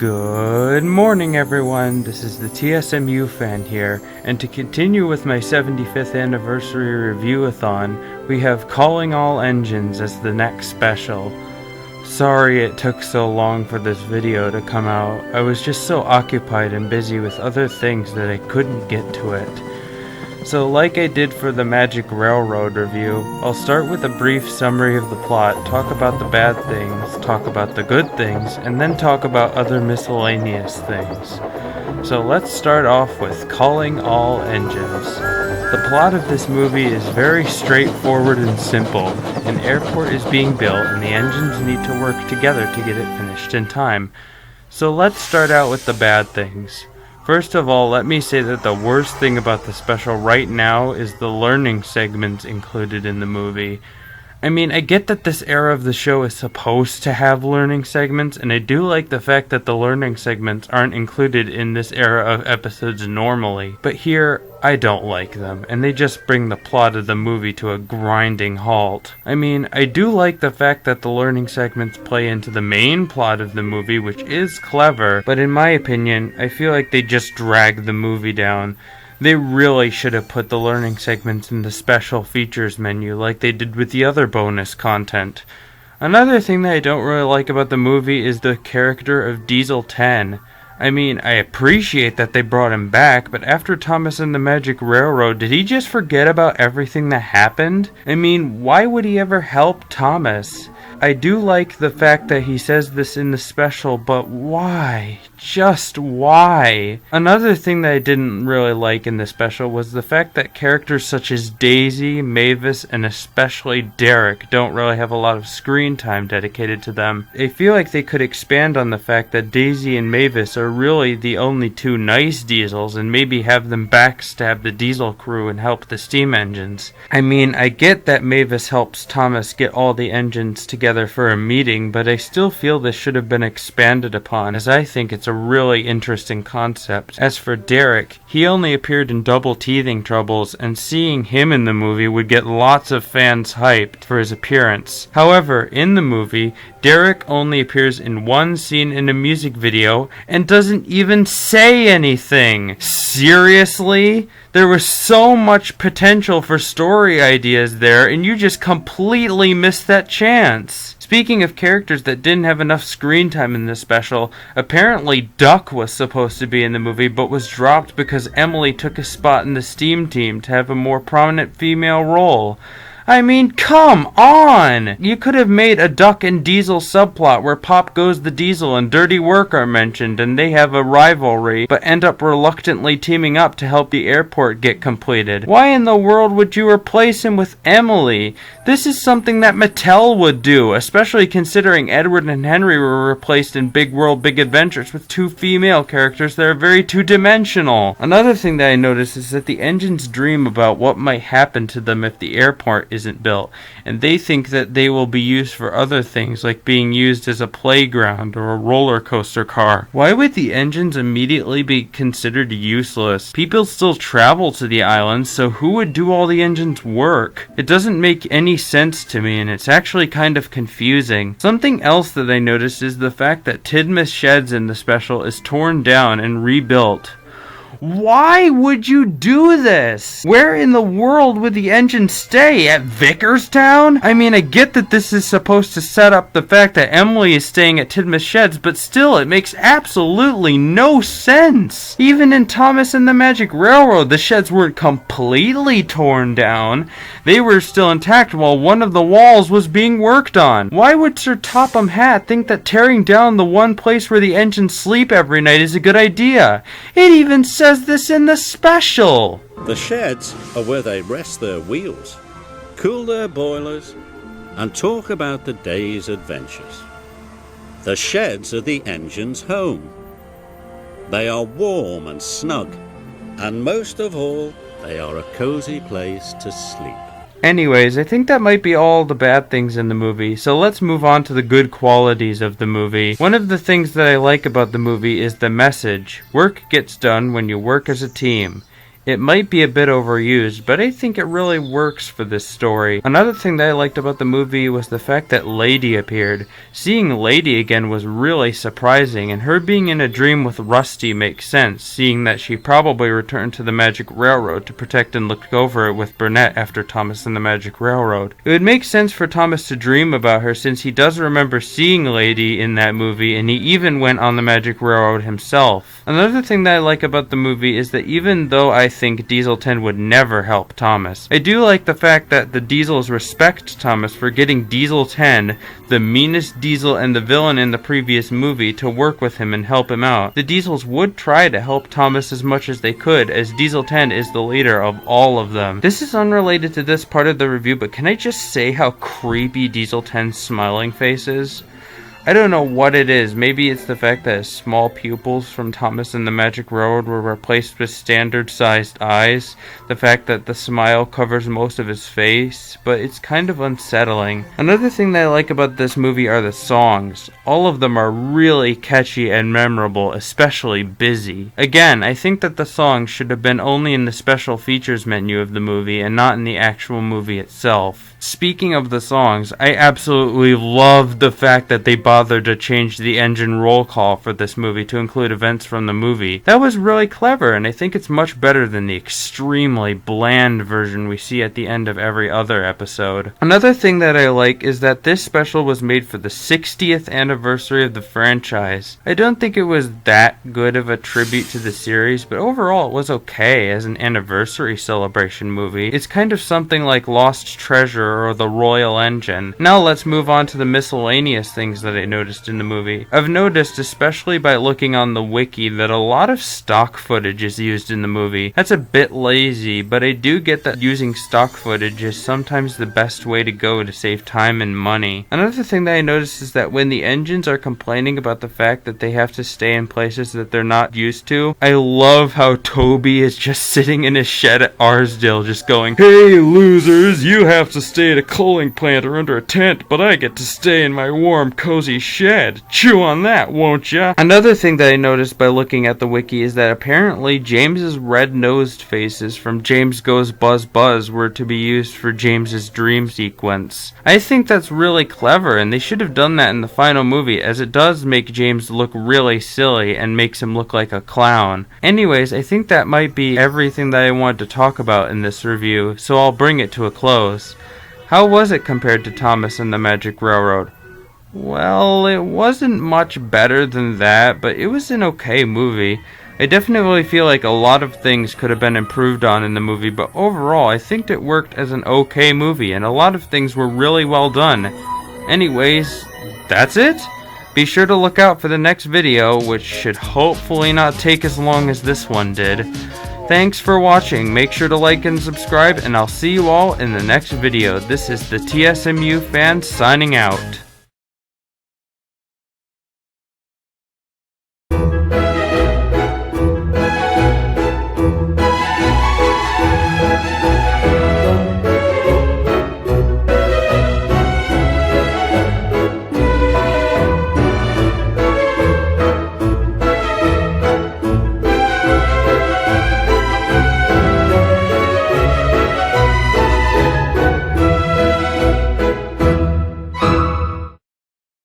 Good morning, everyone. This is the TSMU fan here, and to continue with my 75th anniversary review-a-thon, we have Calling All Engines as the next special. Sorry it took so long for this video to come out. I was just so occupied and busy with other things that I couldn't get to it. So like I did for the Magic Railroad review, I'll start with a brief summary of the plot, talk about the bad things, talk about the good things, and then talk about other miscellaneous things. So let's start off with Calling All Engines. The plot of this movie is very straightforward and simple. An airport is being built and the engines need to work together to get it finished in time. So let's start out with the bad things. First of all, let me say that the worst thing about the special right now is the learning segments included in the movie. I mean, I get that this era of the show is supposed to have learning segments, and I do like the fact that the learning segments aren't included in this era of episodes normally. But here, I don't like them, and they just bring the plot of the movie to a grinding halt. I mean, I do like the fact that the learning segments play into the main plot of the movie, which is clever, but in my opinion, I feel like they just drag the movie down. They really should have put the learning segments in the special features menu like they did with the other bonus content. Another thing that I don't really like about the movie is the character of Diesel 10. I mean, I appreciate that they brought him back, but after Thomas and the Magic Railroad, did he just forget about everything that happened? I mean, why would he ever help Thomas? I do like the fact that he says this in the special, but why? Just why? Another thing that I didn't really like in the special was the fact that characters such as Daisy, Mavis, and especially Derek don't really have a lot of screen time dedicated to them. I feel like they could expand on the fact that Daisy and Mavis are really the only two nice diesels and maybe have them backstab the diesel crew and help the steam engines. I mean, I get that Mavis helps Thomas get all the engines together for a meeting, but I still feel this should have been expanded upon, as I think it's a really interesting concept. As for Derek, he only appeared in Double Teething Troubles, and seeing him in the movie would get lots of fans hyped for his appearance. However, in the movie, Derek only appears in one scene in a music video and doesn't even say anything. Seriously? There was so much potential for story ideas there, and you just completely missed that chance. Speaking of characters that didn't have enough screen time in this special, apparently Duck was supposed to be in the movie but was dropped because Emily took a spot in the STEAM team to have a more prominent female role. I mean, come on! You could have made a Duck and Diesel subplot where Pop Goes the Diesel and Dirty Work are mentioned and they have a rivalry, but end up reluctantly teaming up to help the airport get completed. Why in the world would you replace him with Emily? This is something that Mattel would do, especially considering Edward and Henry were replaced in Big World Big Adventures with two female characters that are very two-dimensional. Another thing that I noticed is that the engines dream about what might happen to them if the airport isn't built, and they think that they will be used for other things like being used as a playground or a roller coaster car. Why would the engines immediately be considered useless? People still travel to the islands, so who would do all the engines' work? It doesn't make any sense to me, and it's actually kind of confusing. Something else that I noticed is the fact that Tidmouth Sheds in the special is torn down and rebuilt. Why would you do this? Where in the world would the engine stay? At Vickerstown? I mean, I get that this is supposed to set up the fact that Emily is staying at Tidmouth Sheds, but still, it makes absolutely no sense. Even in Thomas and the Magic Railroad, the sheds weren't completely torn down. They were still intact while one of the walls was being worked on. Why would Sir Topham Hatt think that tearing down the one place where the engines sleep every night is a good idea? It even says this in the special. The sheds are where they rest their wheels, cool their boilers, and talk about the day's adventures. The sheds are the engine's home. They are warm and snug, and most of all, they are a cozy place to sleep. Anyways, I think that might be all the bad things in the movie, so let's move on to the good qualities of the movie. One of the things that I like about the movie is the message. Work gets done when you work as a team. It might be a bit overused, but I think it really works for this story. Another thing that I liked about the movie was the fact that Lady appeared. Seeing Lady again was really surprising, and her being in a dream with Rusty makes sense, seeing that she probably returned to the Magic Railroad to protect and look over it with Burnett after Thomas and the Magic Railroad. It would make sense for Thomas to dream about her since he does remember seeing Lady in that movie, and he even went on the Magic Railroad himself. Another thing that I like about the movie is that even though I think Diesel 10 would never help Thomas, I do like the fact that the Diesels respect Thomas for getting Diesel 10, the meanest Diesel and the villain in the previous movie, to work with him and help him out. The Diesels would try to help Thomas as much as they could, as Diesel 10 is the leader of all of them. This is unrelated to this part of the review, but can I just say how creepy Diesel 10's smiling face is? I don't know what it is. Maybe it's the fact that his small pupils from Thomas and the Magic Railroad were replaced with standard-sized eyes. The fact that the smile covers most of his face, but it's kind of unsettling. Another thing that I like about this movie are the songs. All of them are really catchy and memorable, especially Busy. Again, I think that the songs should have been only in the special features menu of the movie and not in the actual movie itself. Speaking of the songs, I absolutely loved the fact that they bothered to change the engine roll call for this movie to include events from the movie. That was really clever, and I think it's much better than the extremely bland version we see at the end of every other episode. Another thing that I like is that this special was made for the 60th anniversary of the franchise. I don't think it was that good of a tribute to the series, but overall it was okay as an anniversary celebration movie. It's kind of something like Lost Treasure or the Royal Engine. Now let's move on to the miscellaneous things that I noticed in the movie. I've noticed, especially by looking on the wiki, that a lot of stock footage is used in the movie. That's a bit lazy, but I do get that using stock footage is sometimes the best way to go to save time and money. Another thing that I noticed is that when the engines are complaining about the fact that they have to stay in places that they're not used to, I love how Toby is just sitting in his shed at Arsdale just going, "Hey losers, you have to stay at a coaling plant or under a tent, but I get to stay in my warm, cozy shed. Chew on that, won't ya?" Another thing that I noticed by looking at the wiki is that apparently James's red-nosed faces from James Goes Buzz Buzz were to be used for James's dream sequence. I think that's really clever, and they should have done that in the final movie, as it does make James look really silly and makes him look like a clown. Anyways, I think that might be everything that I wanted to talk about in this review, so I'll bring it to a close. How was it compared to Thomas and the Magic Railroad? Well, it wasn't much better than that, but it was an okay movie. I definitely feel like a lot of things could have been improved on in the movie, but overall I think it worked as an okay movie, and a lot of things were really well done. Anyways, that's it? Be sure to look out for the next video, which should hopefully not take as long as this one did. Thanks for watching. Make sure to like and subscribe, and I'll see you all in the next video. This is the TSMU fan signing out.